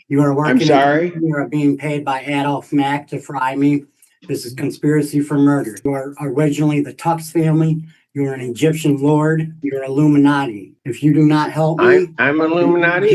You are I'm working. sorry? You are being paid by Adolf Mack to fry me. This is conspiracy for murder. You are originally the Tux family. You are an Egyptian lord. You're Illuminati. If you do not help me, I'm Illuminati?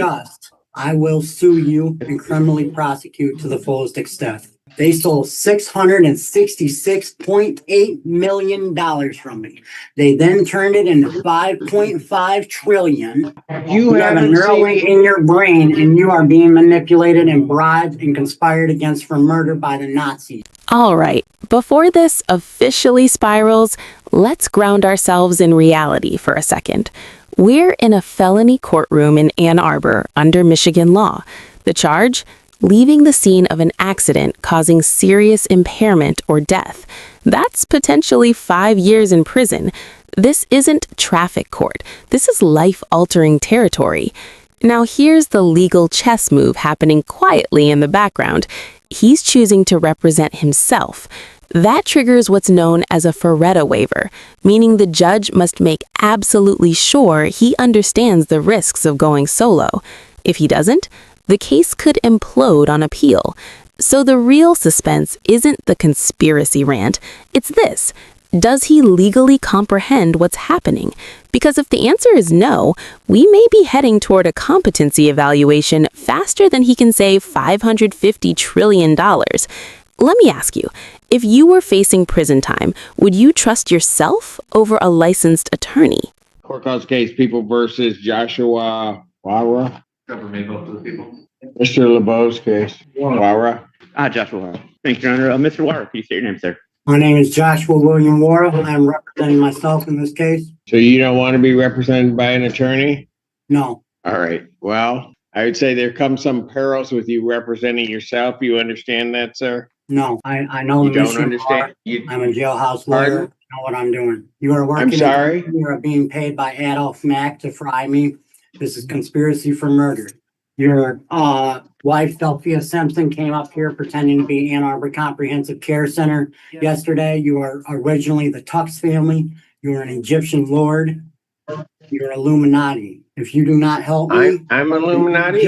I will sue you and criminally prosecute to the fullest extent. They stole $666.8 million from me. They then turned it into $5.5 trillion. You You have a haven't neural link seen in your brain, and you are being manipulated and bribed and conspired against for murder by the Nazis. All right, before this officially spirals, let's ground ourselves in reality for a second. We're in a felony courtroom in Ann Arbor under Michigan law. The charge? Leaving the scene of an accident causing serious impairment or death. That's potentially 5 years in prison. This isn't traffic court. This is life-altering territory. Now here's the legal chess move happening quietly in the background. He's choosing to represent himself. That triggers what's known as a Faretta waiver, meaning the judge must make absolutely sure he understands the risks of going solo. If he doesn't, the case could implode on appeal. So the real suspense isn't the conspiracy rant, it's this. Does he legally comprehend what's happening? Because if the answer is no, we may be heading toward a competency evaluation faster than he can say $550 trillion. Let me ask you, if you were facing prison time, would you trust yourself over a licensed attorney? courthouse case, People versus Joshua Wara? Government vote for the people. Mr. LeBeau's case. Wara? Joshua Wara. Thank you, Your Honor. Mr. Wara, can you state your name, sir? My name is Joshua William Wara. I am representing myself in this case. So you don't want to be represented by an attorney? No. All right. Well, I would say there come some perils with you representing yourself. You understand that, sir? No, I know You the don't mission. understand? I'm a jailhouse lawyer. Pardon? I know what I'm doing. You are working. I'm sorry? You are being paid by Adolf Mack to fry me. This is conspiracy for murder. Your wife, Delphia Simpson, came up here pretending to be Ann Arbor Comprehensive Care Center yesterday. You are originally the Tux family. You are an Egyptian lord. You're Illuminati. If you do not help me, I'm Illuminati?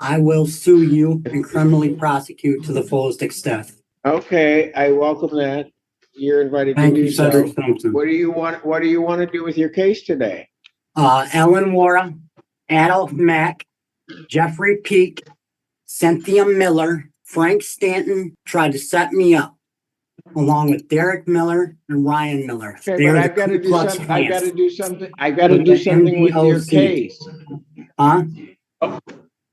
I will sue you and criminally prosecute to the fullest extent. Okay, I welcome that. You're invited to Thank do you, so. Cedric Simpson. What do you want to do with your case today? Ellen Wara, Adolf Mack, Jeffrey Peak, Cynthia Miller, Frank Stanton tried to set me up, along with Derek Miller and Ryan Miller. Okay, They but are I've the got to Ku do Klux something. I've got Klans. to do something. I've got to do something with your NDOC. case. Huh?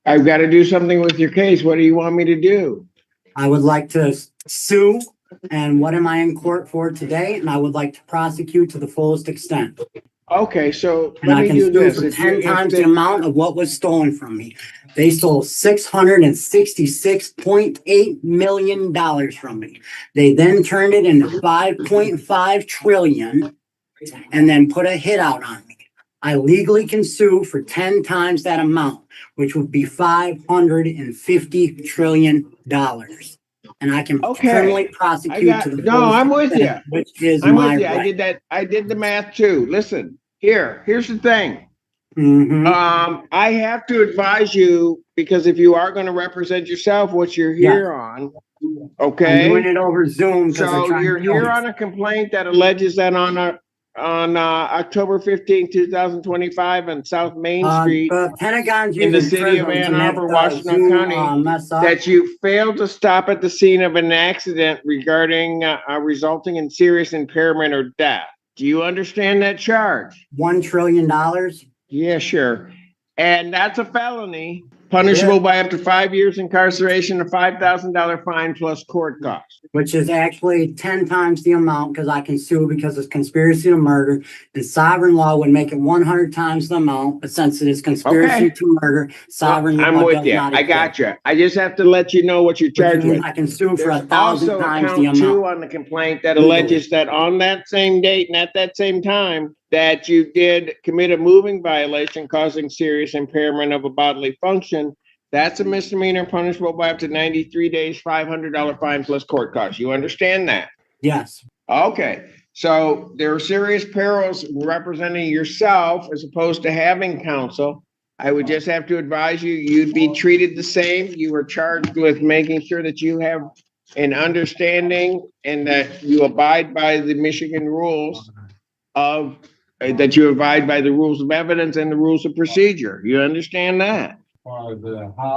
I've got to do something with your case. What do you want me to do? I would like to sue, and what am I in court for today? And I would like to prosecute to the fullest extent. Okay, so And let I me can do sue this. for If 10 you- times if the amount of what was stolen from me. They stole $666.8 million from me. They then turned it into $5.5 trillion and then put a hit out on me. I legally can sue for 10 times that amount, which would be $550 trillion. And I can Okay. criminally prosecute to the No, I'm with you. which is I'm my with you. right. I did the math too. Listen, here's the thing. Mhm. I have to advise you, because if you are going to represent yourself, what you're here on, I'm doing okay? it over Zoom. 'cause they're So trying you're to kill here me. on a complaint that alleges that on October 15, 2025 on South Main Street The Pentagon's in the using city of prism to Ann make Arbor, the Washington Zoom, County, mess up. that you failed to stop at the scene of an accident regarding resulting in serious impairment or death. Do you understand that charge? $1 trillion. Yeah, sure. And that's a felony, punishable by up to 5 years incarceration, a $5,000 fine plus court costs. Which is actually 10 times the amount, because I can sue because it's conspiracy to murder. And sovereign law would make it 100 times the amount, but since it is conspiracy Okay. to murder, sovereign law I'm with does you. not I exist. got you. I just have to let you know what you're Which charged means with. I can sue for There's 1,000 also a times the count 2 amount. on the complaint that alleges that on that same date and at that same time, that you did commit a moving violation causing serious impairment of a bodily function. That's a misdemeanor punishable by up to 93 days, $500 fine plus court costs. You understand that? Yes. Okay. So there are serious perils representing yourself as opposed to having counsel. I would just have to advise you, you'd be treated the same. You were charged with making sure that you have an understanding and that you abide by the Michigan rules of, that you abide by the rules of evidence and the rules of procedure. You understand that?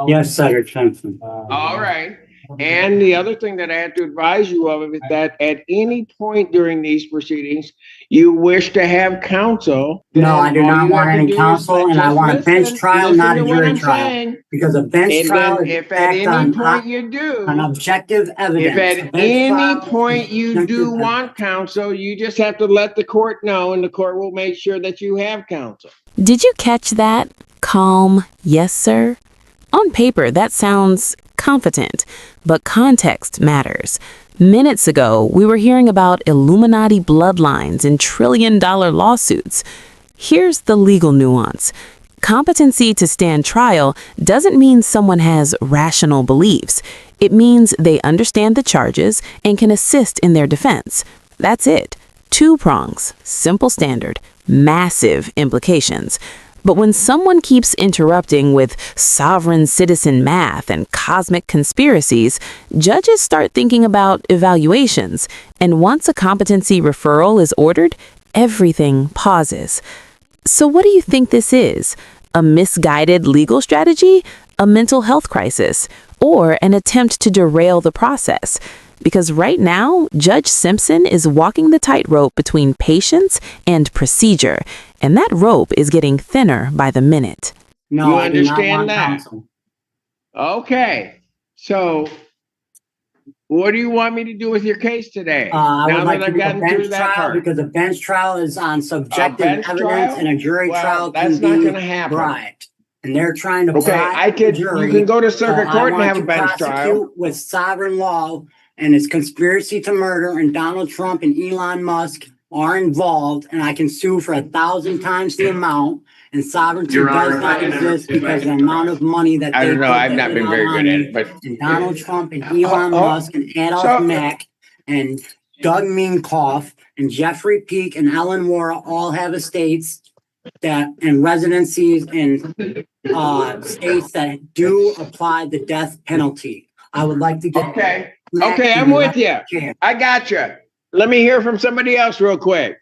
Yes, Senator Simpson. All right. And the other thing that I have to advise you of is that at any point during these proceedings, you wish to have counsel. No, I do then all not you want have to any do is counsel, and I just want a bench listen- trial, listen not to a what jury I'm trial. saying. Because a bench And trial then is if at based any point on you do, objective evidence. if A at bench any trial point is you subjective do evidence. want counsel, you just have to let the court know and the court will make sure that you have counsel. Did you catch that? Calm, yes, sir? On paper, that sounds confident, but context matters. Minutes ago, we were hearing about Illuminati bloodlines and trillion-dollar lawsuits. Here's the legal nuance. Competency to stand trial doesn't mean someone has rational beliefs. It means they understand the charges and can assist in their defense. That's it. 2 prongs, simple standard, massive implications. But when someone keeps interrupting with sovereign citizen math and cosmic conspiracies, judges start thinking about evaluations. And once a competency referral is ordered, everything pauses. So what do you think this is? A misguided legal strategy? A mental health crisis? Or an attempt to derail the process? Because right now, Judge Simpson is walking the tightrope between patience and procedure, and that rope is getting thinner by the minute. No, You I do not understand want that? counsel. Okay, so what do you want me to do with your case today? I Now would like that to I've do a gotten through bench that trial part. because a bench trial is on subjective bench evidence trial? and a jury Well, trial that's can not be gonna happen. bribed. And they're trying to Okay, bribe the jury. you can go to So circuit I court and want have a to bench trial. prosecute with sovereign law and it's conspiracy to murder and Donald Trump and Elon Musk are involved and I can sue for 1,000 times the amount and sovereignty Your does Honor, if I not can exist if I because of can- the amount of money that I they don't know, put I've that not been Elon very good at money it, but and Donald Trump and Elon Oh, Musk and Adolf so- Mack and Doug Minkoff and Jeffrey Peak and Ellen Wara all have estates that and residencies in states that do apply the death penalty. I would like to get Okay, Mack okay, I'm and with you. Chair. I got you. Let me hear from somebody else real quick.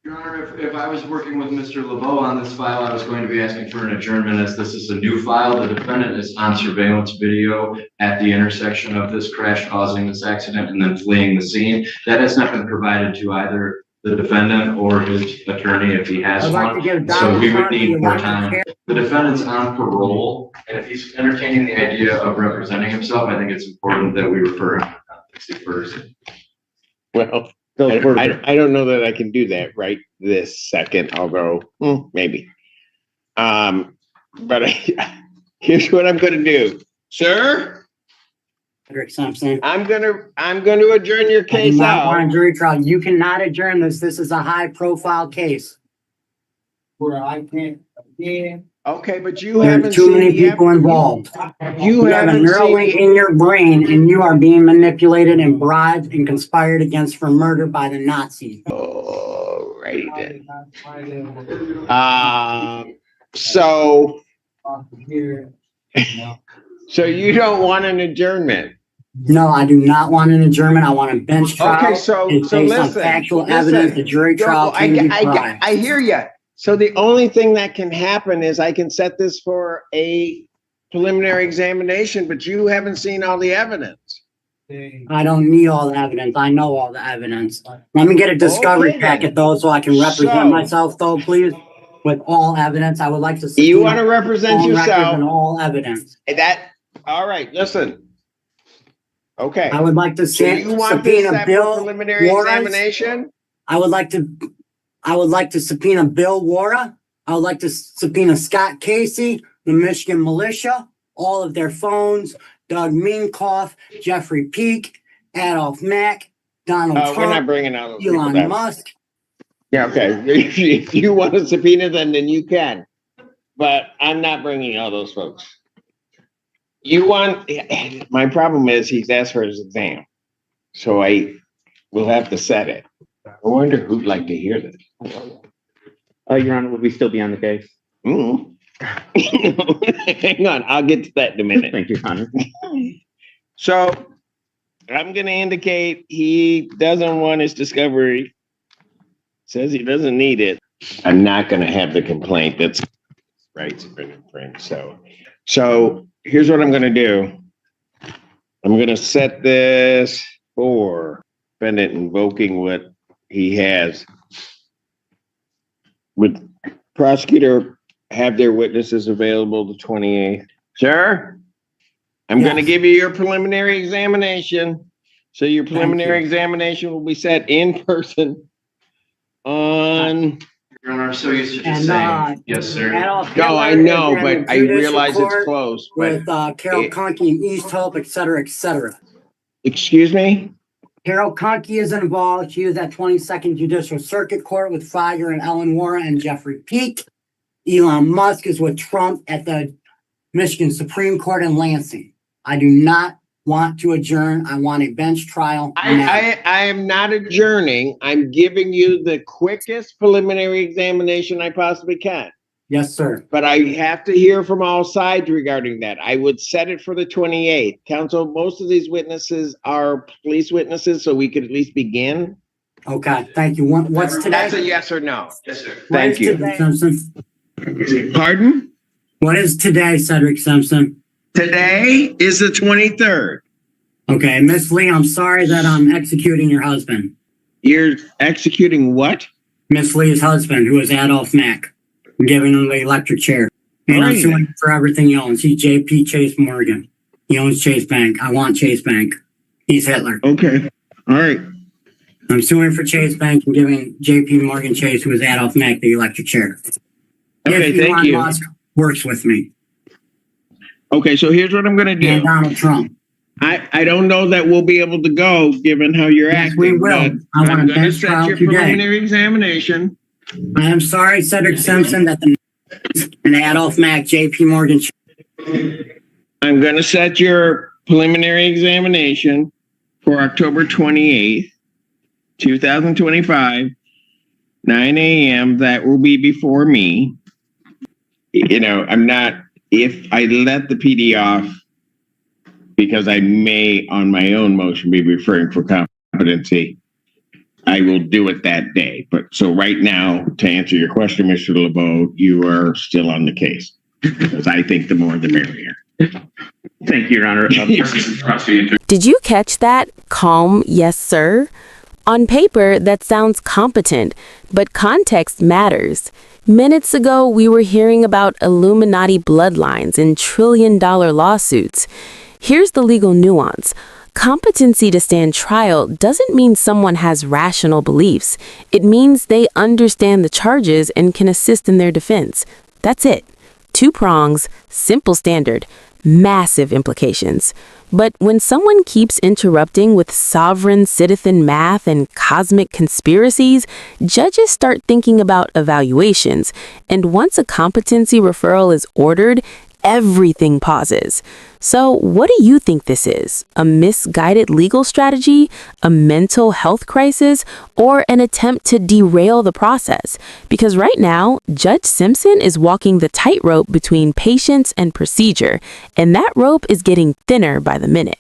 Your Honor, if I was working with Mr. LeBeau on this file, I was going to be asking for an adjournment as this is a new file. The defendant is on surveillance video at the intersection of this crash causing this accident and then fleeing the scene. That has not been provided to either the defendant or his attorney if he has I'd like to one. give So Donald we would Trump the need more elected time. chair. The defendant's on parole, and if he's entertaining the idea of representing himself, I think it's important that we refer him to competency first. Well, So for- I don't know that I can do that right this second, although maybe. But here's what I'm gonna do. Sir, Frederick Simpson. I'm gonna adjourn your I do case not want a out. jury trial. You cannot adjourn this. This is a high profile case. Where I can't, Okay, but you there are haven't too seen many the people involved. You You have a haven't Neuralink seen. in your brain and you are being manipulated and bribed and conspired against for murder by the Nazis. Alrighty then. So you don't want an adjournment? No, I do not want an adjournment. I want a bench trial. Okay, so It's based on listen, factual listen. evidence. The jury trial can be bribed. I hear you. So the only thing that can happen is I can set this for a preliminary examination, but you haven't seen all the evidence. I don't need all the evidence. I know all the evidence. Let me get a discovery Okay, then. packet though, so I can represent So- myself though, please. With all evidence, I would like to. You want to represent phone records yourself? and all evidence. All right, listen. Okay. I would like to So you want this subpoena set for Bill preliminary Warren. examination? I would like to subpoena Bill Wara. I would like to subpoena Scott Casey, the Michigan militia, all of their phones, Doug Minkoff, Jeffrey Peak, Adolf Mack, Donald We're not Trump, bringing out those people Elon then. Musk. Yeah, okay. If you want to subpoena them, then you can. But I'm not bringing all those folks. My problem is he's asked for his exam. So I will have to set it. I wonder who'd like to hear this. Your Honor, will we still be on the case? Hang on, I'll get to that in a minute. Thank you, Your Honor. So I'm going to indicate he doesn't want his discovery. Says he doesn't need it. I'm not going to have the complaint. That's rights have been infringed. So here's what I'm going to do. I'm going to set this for defendant invoking what he has. Would prosecutor have their witnesses available the 28th? Sir, I'm going to give you your preliminary examination. So your preliminary examination will be set in person on. Your Honor, I'm so used to And, just saying, yes, sir. No, I know, but I realize it's close. With Carol it- Conkey and East Hope, et cetera, et cetera. Excuse me? Carol Conkey is involved. She was at 22nd Judicial Circuit Court with Feiger and Ellen Warren and Jeffrey Peake. Elon Musk is with Trump at the Michigan Supreme Court in Lansing. I do not want to adjourn. I want a bench trial. now. I am not adjourning. I'm giving you the quickest preliminary examination I possibly can. Yes, sir. But I have to hear from all sides regarding that. I would set it for the 28th. Counsel, most of these witnesses are police witnesses, so we could at least begin. Okay, thank you. What's today? That's a yes or no. Yes, sir. What Thank is you. today, Simpson? Pardon? What is today, Cedric Simpson? Today is the 23rd. Okay, Miss Lee, I'm sorry that I'm executing your husband. You're executing what? Miss Lee's husband, who is Adolph Mack. I'm giving him the electric chair. And I'm Right. suing him for everything he owns. He's JP Chase Morgan. He owns Chase Bank. I want Chase Bank. He's Hitler. Okay. All right. I'm suing for Chase Bank and giving JP Morgan Chase, who is Adolph Mack, the electric chair. Okay, If thank Elon you. Musk works with me Okay, so here's what I'm going to and do. Donald Trump. I don't know that we'll be able to go given how you're Yes, acting. we will. but I want I'm a going to bench set trial your today. preliminary examination. I am sorry, Cedric Simpson, that the and Adolph Mack, JP Morgan. I'm going to set your preliminary examination for October 28th, 2025, 9 a.m. That will be before me. You know, I'm not, if I let the PD off, because I may on my own motion be referring for competency, I will do it that day. But so right now, to answer your question, Mr. LeBeau, you are still on the case. Because I think the more the merrier. Thank you, Your Honor. Did you catch that? Calm, yes, sir? On paper, that sounds competent, but context matters. Minutes ago, we were hearing about Illuminati bloodlines and trillion-dollar lawsuits. Here's the legal nuance. Competency to stand trial doesn't mean someone has rational beliefs. It means they understand the charges and can assist in their defense. That's it. 2 prongs, simple standard, massive implications. But when someone keeps interrupting with sovereign citizen math and cosmic conspiracies, judges start thinking about evaluations. And once a competency referral is ordered, everything pauses. So what do you think this is? A misguided legal strategy, a mental health crisis, or an attempt to derail the process? Because right now, Judge Simpson is walking the tightrope between patience and procedure, and that rope is getting thinner by the minute.